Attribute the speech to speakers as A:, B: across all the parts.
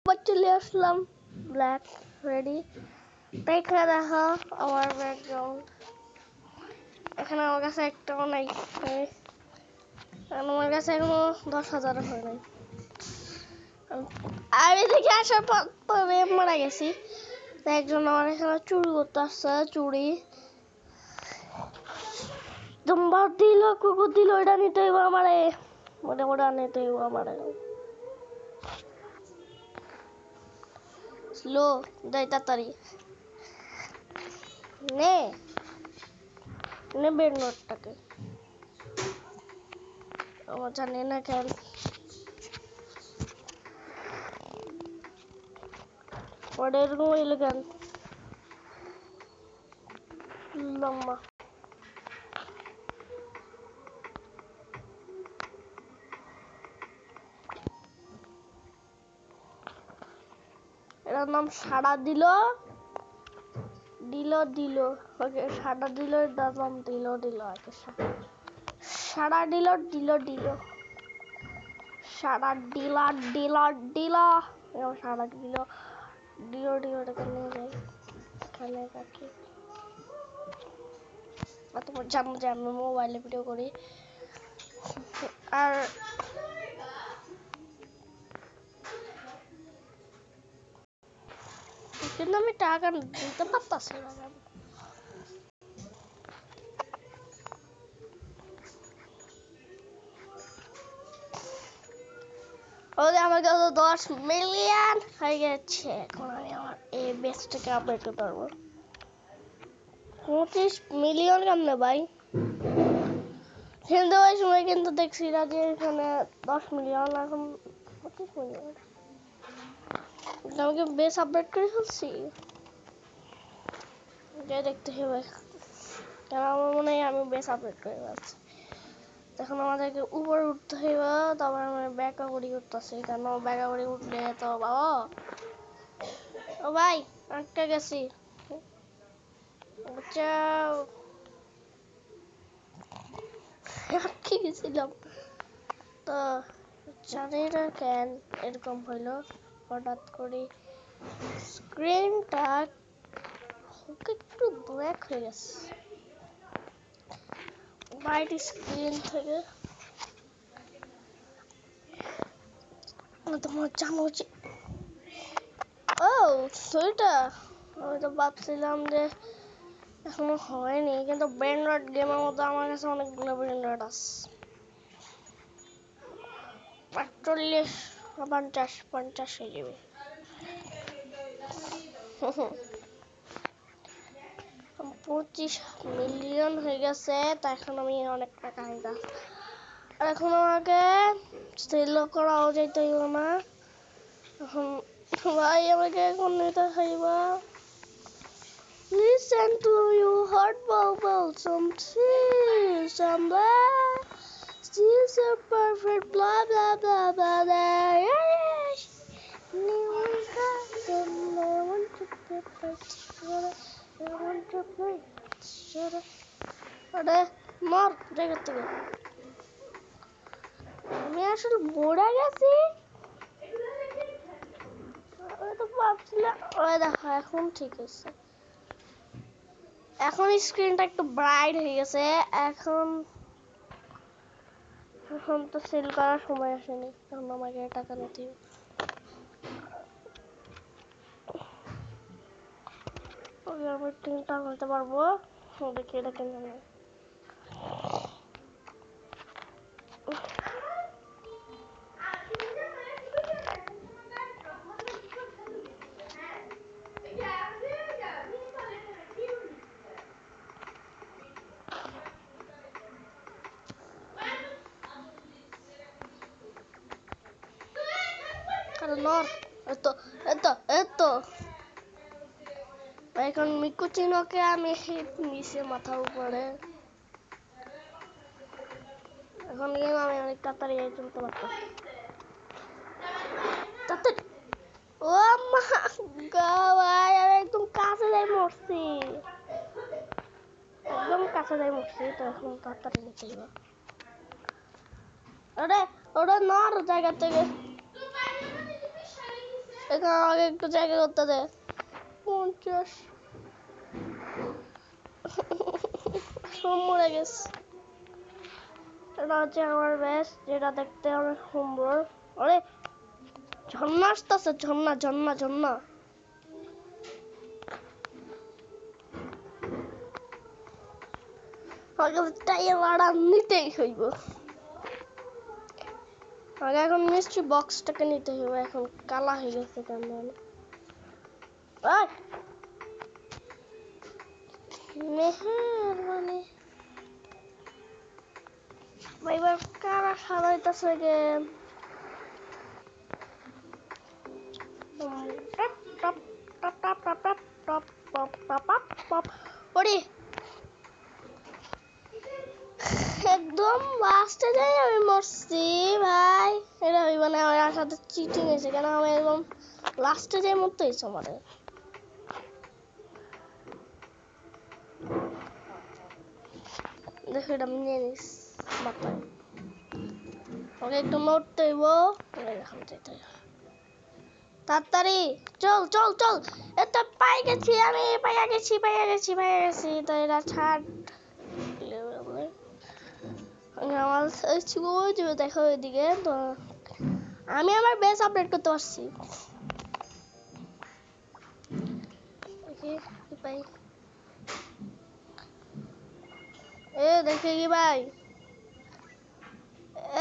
A: চলে আসলাম black ready. এখানে দেখো আমার ব্যাকগ্রাউন্ড, এখানে আমার কাছে একটাও নাই, আমার কাছে এখনো 10,000 হয় নাই। আমি দেখে আসার পরে মারা গেছি। একজন আমার এখানে চুরি করতে আসছে, চুরি জম্বা দিল, কুকুর দিল, ওইটা নিতে হইব আমারে, ওটা নিতে হইব আমারে। স্লো যাই তাড়াতাড়ি নে নেবের নোটটাকে, আমার জানি না কেন ওটা এরকম হইলো কেন লম্বা। এটার নাম সাড়া দিল দিল দিল, ওকে সাড়া দিল, এটার নাম দিল দিল, সাড়া দিল দিল দিল, সাড়া দিলা দিলা দিলা, সাড়া দিল দিল দিল, এটাকে নিয়ে যাই এখানে রাখি। তোমার জানো যে আমি মোবাইলে ভিডিও করি, আর কিন্তু আমি টাকা দিতে পারতাছি না। আমার কাছে 10 মিলিয়ন হয়ে গেছে, এখন আমি আমার এই বেসটাকে আপডেট করতে পারবো। 25 মিলিয়ন কেমনে ভাই? কিন্তু ওই সময় কিন্তু দেখছি না যে এখানে 10 মিলিয়ন, এখন 25 মিলিয়ন। আমাকে বেস আপডেট করে ফেলছি, দেখতে হবে কেন, আমার মনে হয় আমি বেস আপডেট করে ফেলছি। এখন আমাদেরকে উপরে উঠতে হইব, তারপর আমরা ব্যাকাগড়ি উঠতেছি, কেন ব্যাকাগড়ি উঠলে তো বাবা, ও ভাই আটকে গেছি, বাঁচাও, আটকে গেছিলাম তো, জানি না কেন এরকম হইলো হঠাৎ করে, স্ক্রিনটা একটু ব্ল্যাক হয়ে গেছে হোয়াইট স্ক্রিন থেকে। তোমার জানো উচিত, ও সেটা আমি তো ভাবছিলাম যে এখনো হয়নি, কিন্তু ব্র্যান্ডেড গেমের মধ্যে আমার কাছে অনেকগুলো ব্র্যান্ডেড আছে, 48 50 হয়ে যাবে। 25 মিলিয়ন হয়ে গেছে, তা এখন আমি অনেক টাকা হয়ে গেছে, আর এখন আমাকে সেল করাও যাইতে হইব না, এখন ভাই আমাকে এখন নিতে হইব। Listen to your heart bubble, some tears, some blah, still so perfect, blah blah blah blah blah. Yes, I want to be perfect, I want to play. Shut up. আরে মর জায়গা থেকে, আমি আসলে মরে গেছি, আমি তো ভাবছিলাম। ওই দেখো এখন ঠিক আছে, এখন স্ক্রিনটা একটু ব্রাইট হয়ে গেছে, এখন এখন তো সেল করার সময় আসেনি, এখন আমাকে টাকা নিতে হবে। ওকে আমি তিনটা করতে পারবো, দেখি এটা কেন নেই। এতো এতো এতো এখন মিকুচিনোকে আমি হিট নিচে মাথার উপরে, এখন গেম আমি অনেক তাড়াতাড়ি চলতে পারতাম, তাড়াতাড়ি। ও মা গো ভাই, আমি একদম কাছে যাই মরছি, একদম কাছে যাই মরছি, তো এখন তাড়াতাড়ি নিতে হবে। ওরে ওরে নর জায়গা থেকে, এখানে আমাকে একটু জায়গা করতে দে 50 সব মরে গেছে এটা হচ্ছে আমার বেশ যেটা দেখতে অনেক সুন্দর আরে ঝর্ণা আসতেছে ঝর্ণা ঝর্ণা ঝর্ণা আগে টাইম আড়া নিতেই হইব আগে এখন নিশ্চয়ই বক্সটাকে নিতে হইব এখন কালা হয়ে গেছে কেন মেহেরবানি এবার কারা সারাইতেছে game top top top top top top top top top top ওরে একদম লাস্টে যাই আমি মরছি ভাই এটা হইব না আমার সাথে চিটিং হয়েছে কেন আমি একদম লাস্টে যাই মরতে হয়েছে আমাদের দেখো এটা নিয়ে নিস মাথায় ওকে একটু নড়তে হইব এখন যেতে তাড়াতাড়ি চল চল চল এটা পাই গেছি আমি পাইয়া গেছি তো এটা ছাড় আমার দেখো ওইদিকে তো আমি আমার বেস আপডেট করতে পারছি পাই এ দেখে কি ভাই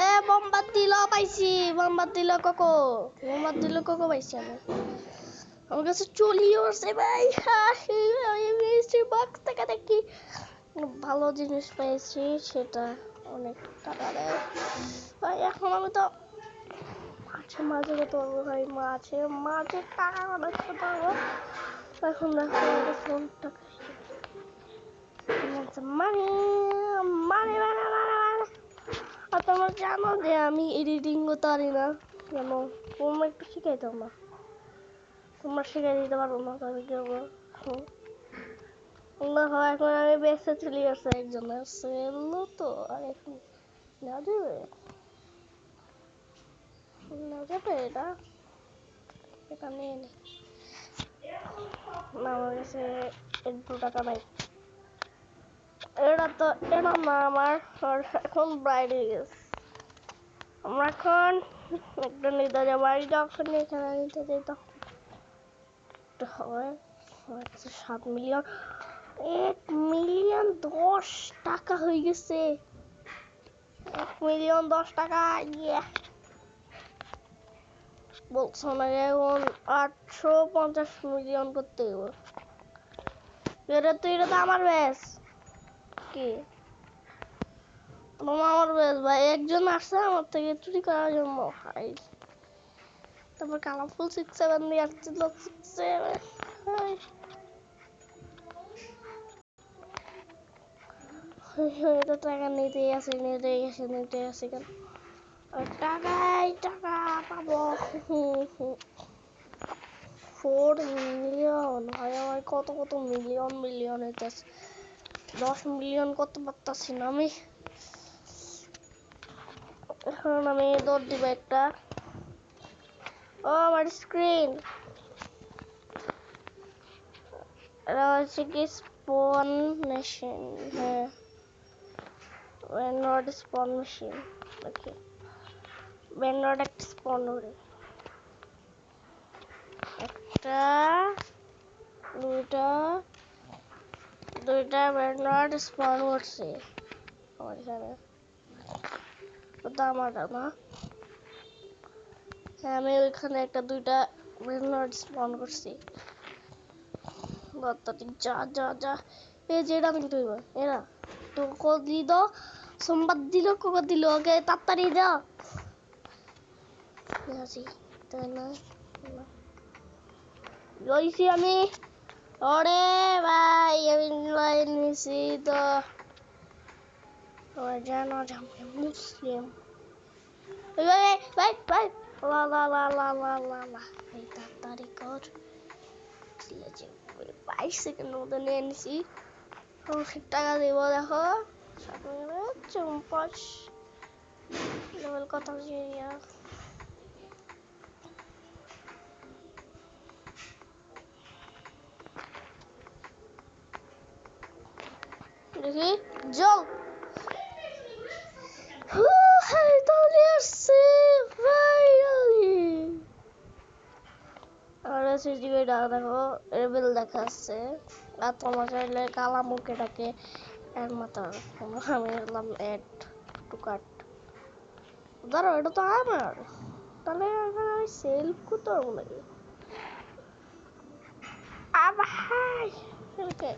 A: এ বোম্বার দিল পাইছি বোম্বার দিল কোকো পাইছি আমি আমার কাছে চলিও আসে ভাই আমি মিস্ট্রি বক্স থেকে দেখি ভালো জিনিস পেয়েছি সেটা অনেক টাকা দেয় ভাই এখন আমি তো মাঝে কত ভাই মাঝে টাকা অনেক কত এখন দেখো ফোন টাকা মানে মানে মানে মানে আর তোমরা জানো যে আমি এডিটিং করতে পারি না কেন তোমরা একটু শিখাইতো না তোমরা শিখাই দিতে পারো না তবে কি হবো এখন আমি বেসে চলে আসছে একজনের সেলো তো আর এখন না যাবে এটা এটা নিয়ে নি না আমার কাছে 1-2 টাকা নাই এটা না আমার এখন বাইরে গেছে আমরা এখন একটা নিতে যাবো বাড়ি যখন এখানে নিতে যাই তখন হয় 7 মিলিয়ন 1,000,010 টাকা হয়ে গেছে 1,010,000 টাকা ইয়ে বলছো না এখন 850 মিলিয়ন করতে হবে এটা তো আমার ব্যাস কি আমার ব্যাস ভাই একজন আসছে আমার থেকে চুরি করার জন্য হাই তারপর কালারফুল 6-7 দিয়ে আসছিল 6-7 এটা টাকা নিতেই আছে কেন টাকা পাবো 4 মিলিয়ন ভাই আমার কত মিলিয়ন হইতেছে 10 মিলিয়ন করতে পারতাছি না আমি এখন আমি দৌড় দিব একটা ও আমার স্ক্রিন এটা হচ্ছে কি স্পন মেশিন হ্যাঁ ব্যানড স্পন মেশিন ওকে ব্যানড একটা স্পন করে একটা দুইটা ব্যানড স্পন করছে আমার এখানে ওটা আমার না হ্যাঁ আমি ওইখানে দুইটা ব্যানড স্পন করছি যা এই যে এটা কিন্তু এরা তো সোমবার দিল ওকে তাড়াতাড়ি দাও তাই না লইছি আমি ওরে ভাই আমি নিছি তো জানো আমি মুসলিম ভাই এই তাড়াতাড়ি কর 22 সেকেন্ড মতো নিয়ে নিছি টাকা দিব দেখো চম্পাস লেভেল কত দেখি জল তাহলে আসছে ফাইনালি। আর সিজিকে দেখো রেবেল দেখাচ্ছে আর তোমার চাইলে কালা মুখেটাকে এর মাথা আমি এলাম এড টু কাট ধরো এটা তো আমার তাহলে এখানে আমি সেলফ করতে পারবো নাকি ভাই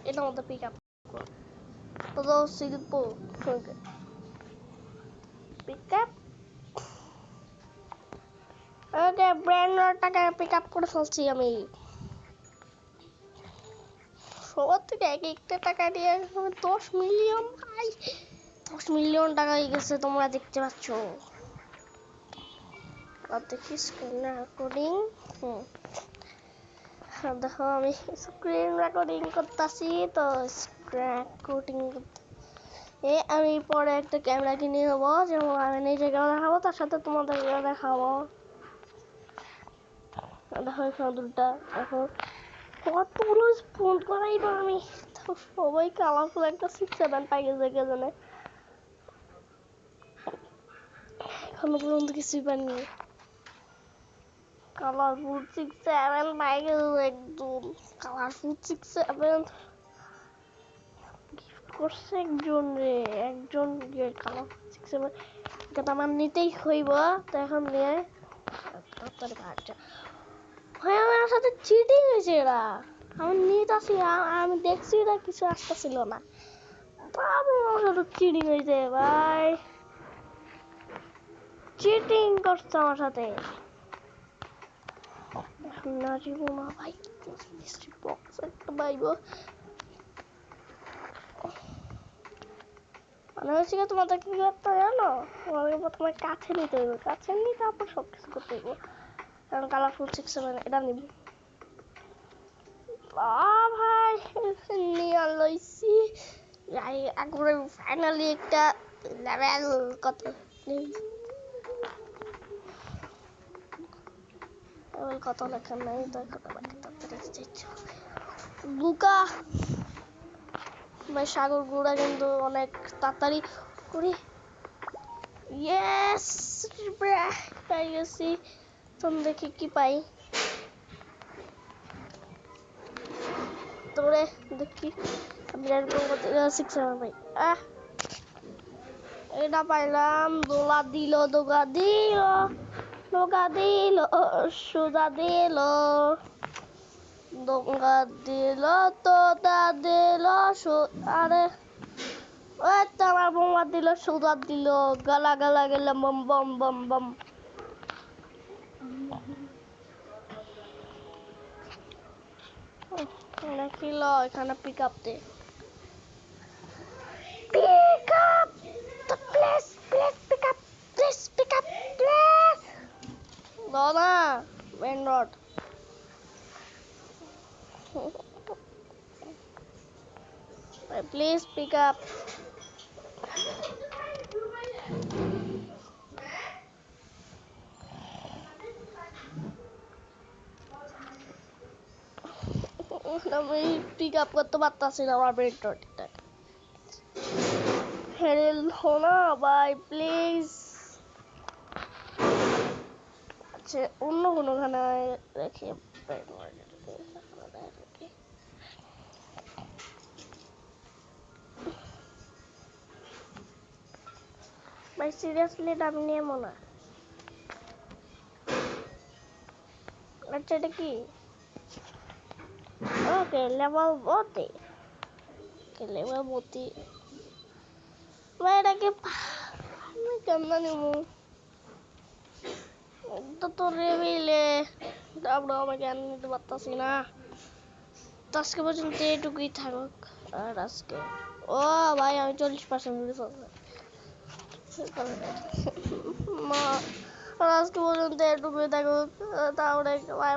A: এটা মধ্যে পিক আপ তো শিল্প পিক আপ ওকে ব্র্যান্ডটাকে পিক আপ করে ফেলছি আমি সবার থেকে এক একটা টাকা দিয়ে 10 মিলিয়ন ভাই 10 মিলিয়ন টাকা হয়ে গেছে তোমরা দেখতে পাচ্ছ আর দেখি স্ক্রিন রেকর্ডিং দেখো আমি স্ক্রিন রেকর্ডিং করতেছি তো স্ক্রিন রেকর্ডিং আমি পরে একটা ক্যামেরা কিনে নেবো যেমন আমি নিজেকেও দেখাবো তার সাথে তোমাদেরকেও দেখাবো দেখো এখানে দুটা দেখো কতগুলো ফোন করাই না আমি সবাই কালারফুল একটা 6-7 পাই গেছে কে জানে এখনো পর্যন্ত কিছুই পাইনি কালারফুল 6-7 পাই গেছে একদম কালারফুল 6-7 গিফট করছে একজন কালারফুল 6-7 এটা আমার নিতেই হইব তো এখন নিয়ে তাড়াতাড়ি ভাগটা ভাই আমার সাথে চিটিং হয়েছে এরা আমি নিতেছি আমি দেখছি এটা কিছু আসতেছিল না তারপর আমার সাথে চিটিং হয়েছে ভাই চিটিং করছে আমার সাথে না জীবো না ভাই মিস্ট্রি বক্স একটা পাইব মানে হচ্ছে কি তোমাদের কি করতে জানো তোমাদের প্রথমে কাছে নিতে হইব কাছে নিয়ে তারপর সব কিছু করতে হইব কারণ কালারফুল 6-7 এটা নিবি ভাই নিয়ে লইছি একবারে ফাইনালি একটা লেভেল কত লেভেল কত লেখা নাই তো আমাকে তাড়াতাড়ি যাচ্ছে লুকা ভাই সাগর গুড়া কিন্তু অনেক তাড়াতাড়ি করি ইয়েস পাই গেছি তুমি দেখি কি পাই তোরে দেখি আমি এরকম 6-7 পাই এটা পাইলাম দোলা দিল দোগা দিল দোগা দিল সুদা দিল দোগা দিল তোদা দিল আরে ওই তো আমার বোমা দিল সুদা দিল গালা গালা গেলাম বম বম বম বম দেখিল এখানে পিক আপ দে pick up the please pick up please Dona main road please pick up আমি পিক আপ করতে পারতাছি না আমার মেন রোডটা হেল হোনা ভাই প্লিজ আচ্ছা অন্য কোনো খানে রেখে ভাই সিরিয়াসলি এটা আমি নেবো না আচ্ছা এটা কি ওকে লেভেল 40 লেভেল 40 ভাই এটাকে আমি কেমন নেবো তো রেবেলে আমরা আমাকে আর নিতে পারতাছি না আজকে পর্যন্ত এটুকুই থাকুক আর আজকে ও ভাই আমি 40% মা আজকে পর্যন্ত এটুকুই থাকুক তাহলে